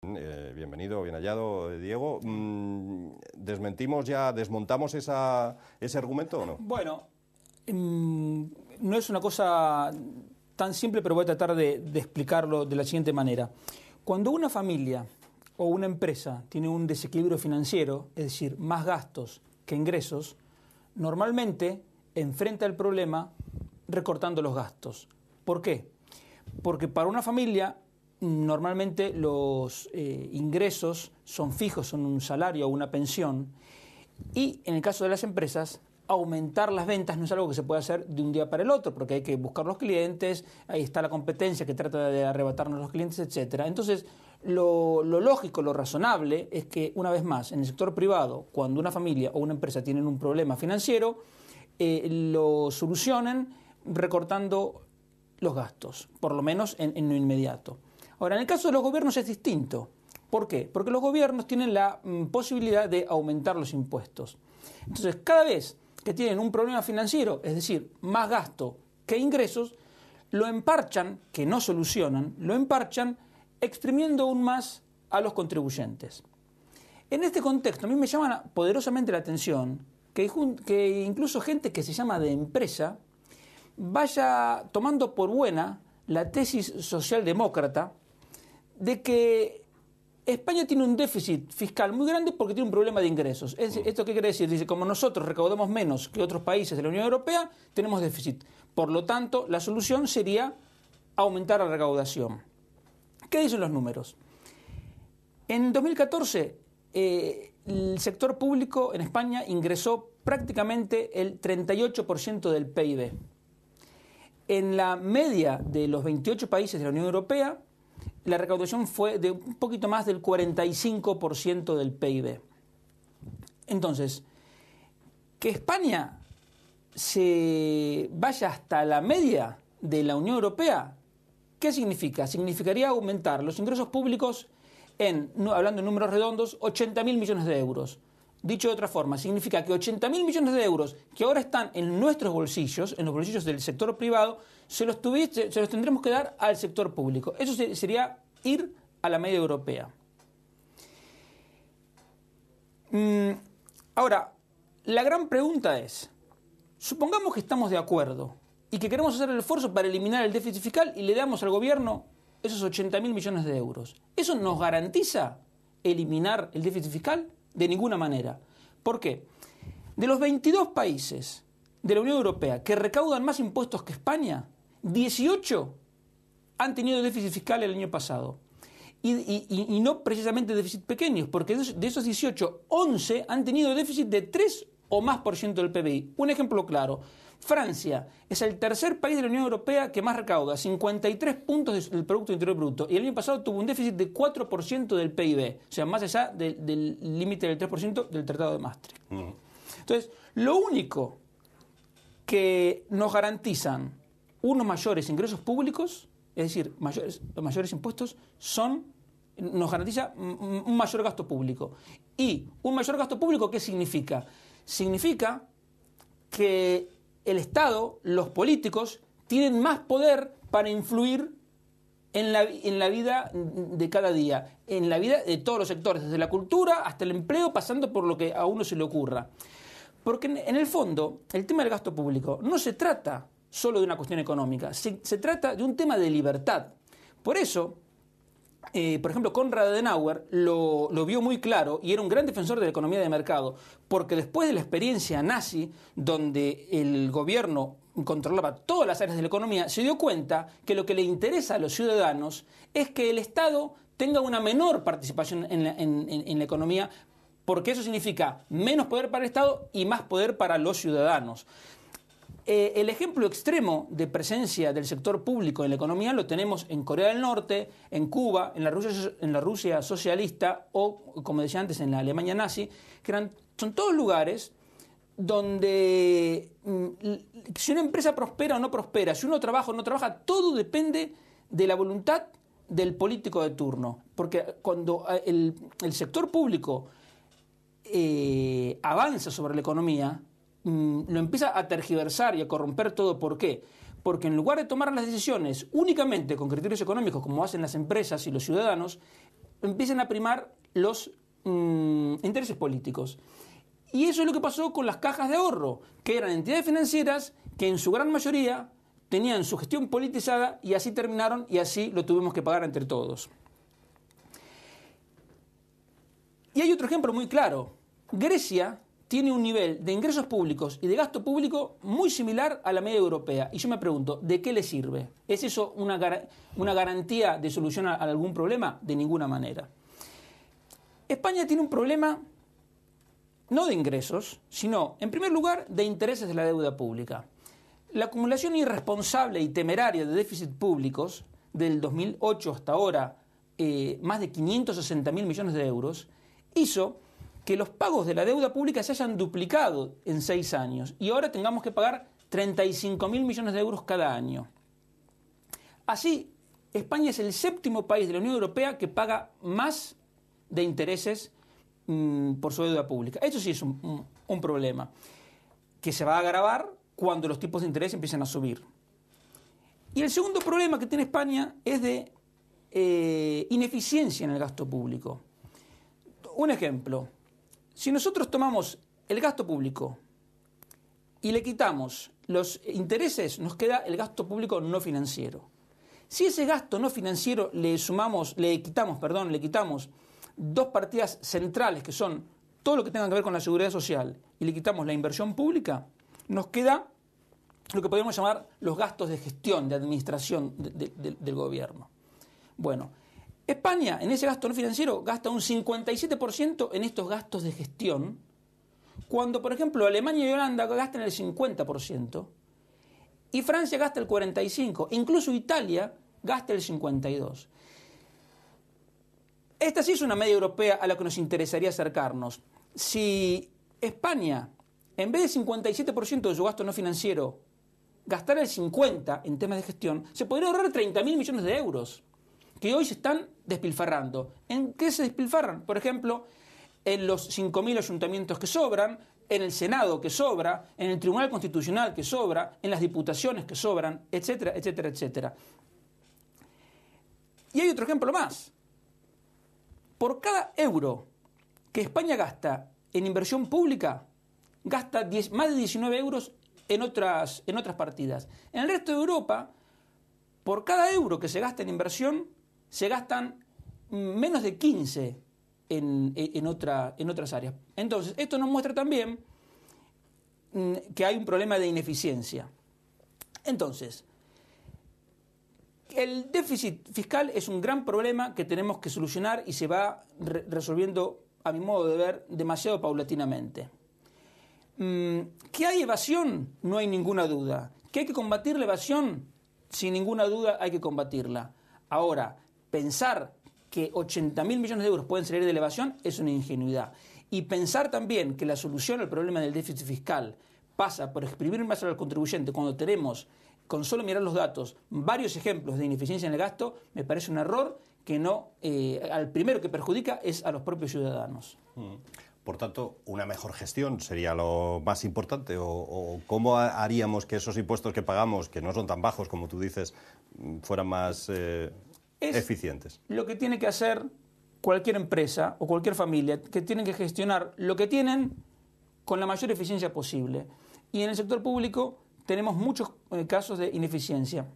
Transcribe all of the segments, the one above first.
Bienvenido, bien hallado, Diego. ¿Desmontamos ese argumento o no? Bueno, no es una cosa tan simple, pero voy a tratar de explicarlo de la siguiente manera. Cuando una familia o una empresa tiene un desequilibrio financiero, es decir, más gastos que ingresos, normalmente enfrenta el problema recortando los gastos. ¿Por qué? Porque para una familia normalmente los ingresos son fijos, son un salario o una pensión, y en el caso de las empresas, aumentar las ventas no es algo que se puede hacer de un día para el otro, porque hay que buscar los clientes, ahí está la competencia que trata de arrebatarnos los clientes, etcétera. Entonces, lo lógico, lo razonable es que, una vez más, en el sector privado, cuando una familia o una empresa tienen un problema financiero, lo solucionen recortando los gastos, por lo menos en lo inmediato. Ahora, en el caso de los gobiernos es distinto. ¿Por qué? Porque los gobiernos tienen la posibilidad de aumentar los impuestos. Entonces, cada vez que tienen un problema financiero, es decir, más gasto que ingresos, lo emparchan, que no solucionan, lo emparchan exprimiendo aún más a los contribuyentes. En este contexto, a mí me llama poderosamente la atención que incluso gente que se llama de empresa vaya tomando por buena la tesis socialdemócrata de que España tiene un déficit fiscal muy grande porque tiene un problema de ingresos. ¿Esto qué quiere decir? Dice, como nosotros recaudamos menos que otros países de la Unión Europea, tenemos déficit. Por lo tanto, la solución sería aumentar la recaudación. ¿Qué dicen los números? En 2014, el sector público en España ingresó prácticamente el 38% del PIB. En la media de los 28 países de la Unión Europea, la recaudación fue de un poquito más del 45% del PIB. Entonces, que España se vaya hasta la media de la Unión Europea, ¿qué significa? Significaría aumentar los ingresos públicos hablando en números redondos, 80.000 millones de euros. Dicho de otra forma, significa que 80.000 millones de euros que ahora están en nuestros bolsillos, en los bolsillos del sector privado, se los tendremos que dar al sector público. Eso sería ir a la media europea. Ahora, la gran pregunta es, supongamos que estamos de acuerdo y que queremos hacer el esfuerzo para eliminar el déficit fiscal y le damos al gobierno esos 80.000 millones de euros. ¿Eso nos garantiza eliminar el déficit fiscal? De ninguna manera. ¿Por qué? De los 22 países de la Unión Europea que recaudan más impuestos que España, 18 han tenido déficit fiscal el año pasado. Y no precisamente déficit pequeños, porque de esos 18, 11 han tenido déficit de 3 o más por ciento del PBI. Un ejemplo claro. Francia es el tercer país de la Unión Europea que más recauda, 53 puntos del Producto Interior Bruto, y el año pasado tuvo un déficit de 4% del PIB, o sea, más allá del límite del 3% del Tratado de Maastricht. Entonces, lo único que nos garantizan unos mayores ingresos públicos, es decir, los mayores impuestos, nos garantiza un mayor gasto público. ¿Y un mayor gasto público qué significa? Significa que el Estado, los políticos, tienen más poder para influir en la vida de cada día, en la vida de todos los sectores, desde la cultura hasta el empleo, pasando por lo que a uno se le ocurra. Porque en el fondo, el tema del gasto público no se trata solo de una cuestión económica, se trata de un tema de libertad. Por eso, por ejemplo, Konrad Adenauer lo vio muy claro y era un gran defensor de la economía de mercado, porque después de la experiencia nazi, donde el gobierno controlaba todas las áreas de la economía, se dio cuenta que lo que le interesa a los ciudadanos es que el Estado tenga una menor participación en la economía, porque eso significa menos poder para el Estado y más poder para los ciudadanos. El ejemplo extremo de presencia del sector público en la economía lo tenemos en Corea del Norte, en Cuba, en la Rusia socialista o, como decía antes, en la Alemania nazi, que son todos lugares donde si una empresa prospera o no prospera, si uno trabaja o no trabaja, todo depende de la voluntad del político de turno. Porque cuando el sector público avanza sobre la economía, lo empieza a tergiversar y a corromper todo. ¿Por qué? Porque en lugar de tomar las decisiones únicamente con criterios económicos, como hacen las empresas y los ciudadanos, empiecen a primar los intereses políticos. Y eso es lo que pasó con las cajas de ahorro, que eran entidades financieras que en su gran mayoría tenían su gestión politizada y así terminaron y así lo tuvimos que pagar entre todos. Y hay otro ejemplo muy claro. Grecia tiene un nivel de ingresos públicos y de gasto público muy similar a la media europea. Y yo me pregunto, ¿de qué le sirve? ¿Es eso una garantía de solución a algún problema? De ninguna manera. España tiene un problema no de ingresos, sino, en primer lugar, de intereses de la deuda pública. La acumulación irresponsable y temeraria de déficit públicos del 2008 hasta ahora, más de 560.000 millones de euros, hizo que los pagos de la deuda pública se hayan duplicado en 6 años y ahora tengamos que pagar 35.000 millones de euros cada año. Así, España es el 7º país de la Unión Europea que paga más de intereses por su deuda pública. Esto sí es un problema que se va a agravar cuando los tipos de interés empiecen a subir. Y el segundo problema que tiene España es de ineficiencia en el gasto público. Un ejemplo, si nosotros tomamos el gasto público y le quitamos los intereses, nos queda el gasto público no financiero. Si ese gasto no financiero le quitamos dos partidas centrales, que son todo lo que tenga que ver con la seguridad social, y le quitamos la inversión pública, nos queda lo que podemos llamar los gastos de gestión, de administración del gobierno. Bueno, España en ese gasto no financiero gasta un 57% en estos gastos de gestión, cuando, por ejemplo, Alemania y Holanda gastan el 50%, y Francia gasta el 45%, incluso Italia gasta el 52%. Esta sí es una media europea a la que nos interesaría acercarnos. Si España, en vez del 57% de su gasto no financiero, gastara el 50% en temas de gestión, se podría ahorrar 30.000 millones de euros, que hoy se están despilfarrando. ¿En qué se despilfarran? Por ejemplo, en los 5.000 ayuntamientos que sobran, en el Senado que sobra, en el Tribunal Constitucional que sobra, en las diputaciones que sobran, etcétera, etcétera, etcétera. Y hay otro ejemplo más. Por cada euro que España gasta en inversión pública, gasta más de 19 euros en otras partidas. En el resto de Europa, por cada euro que se gasta en inversión, se gastan menos de 15 en otras áreas. Entonces, esto nos muestra también que hay un problema de ineficiencia. Entonces, el déficit fiscal es un gran problema que tenemos que solucionar y se va resolviendo, a mi modo de ver, demasiado paulatinamente. ¿Que hay evasión? No hay ninguna duda. ¿Que hay que combatir la evasión? Sin ninguna duda hay que combatirla. Ahora, pensar que 80.000 millones de euros pueden salir de la evasión es una ingenuidad. Y pensar también que la solución al problema del déficit fiscal pasa por exprimir más al contribuyente cuando tenemos, con solo mirar los datos, varios ejemplos de ineficiencia en el gasto, me parece un error que no, al primero que perjudica es a los propios ciudadanos. Por tanto, una mejor gestión sería lo más importante, o ¿cómo haríamos que esos impuestos que pagamos, que no son tan bajos como tú dices, fueran más eficientes? Lo que tiene que hacer cualquier empresa o cualquier familia, que tienen que gestionar lo que tienen con la mayor eficiencia posible. Y en el sector público tenemos muchos casos de ineficiencia.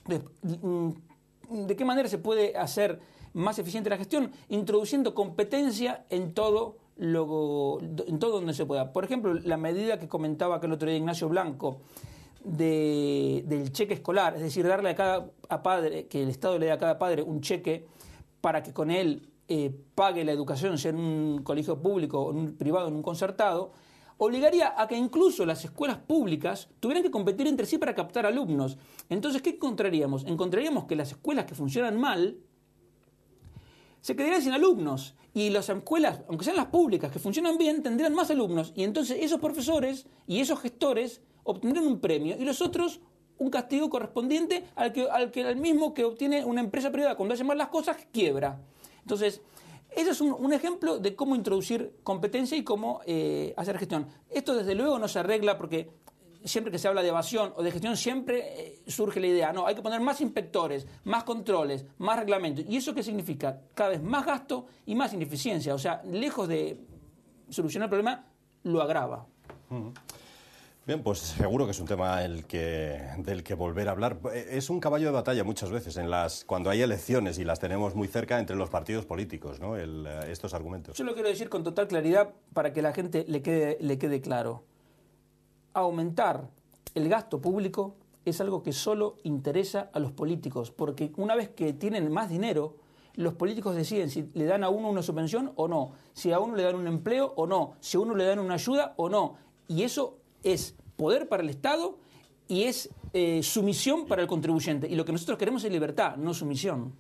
¿De qué manera se puede hacer más eficiente la gestión? Introduciendo competencia en todo donde se pueda. Por ejemplo, la medida que comentaba aquel otro día Ignacio Blanco del cheque escolar, es decir, darle a padre, que el Estado le dé a cada padre un cheque para que con él pague la educación, sea en un colegio público, en un privado, en un concertado, obligaría a que incluso las escuelas públicas tuvieran que competir entre sí para captar alumnos. Entonces, ¿qué encontraríamos? Encontraríamos que las escuelas que funcionan mal se quedarían sin alumnos, y las escuelas, aunque sean las públicas, que funcionan bien, tendrían más alumnos, y entonces esos profesores y esos gestores obtendrían un premio, y los otros un castigo correspondiente al mismo que obtiene una empresa privada cuando hace mal las cosas, quiebra. Entonces, ese es un ejemplo de cómo introducir competencia y cómo hacer gestión. Esto desde luego no se arregla porque siempre que se habla de evasión o de gestión, siempre surge la idea, no, hay que poner más inspectores, más controles, más reglamentos. ¿Y eso qué significa? Cada vez más gasto y más ineficiencia. O sea, lejos de solucionar el problema, lo agrava. Bien, pues seguro que es un tema del que volver a hablar. Es un caballo de batalla muchas veces cuando hay elecciones y las tenemos muy cerca entre los partidos políticos, ¿no? Estos argumentos. Yo lo quiero decir con total claridad para que a la gente le quede claro. Aumentar el gasto público es algo que solo interesa a los políticos, porque una vez que tienen más dinero, los políticos deciden si le dan a uno una subvención o no, si a uno le dan un empleo o no, si a uno le dan una ayuda o no. Y eso es poder para el Estado y es sumisión para el contribuyente. Y lo que nosotros queremos es libertad, no sumisión.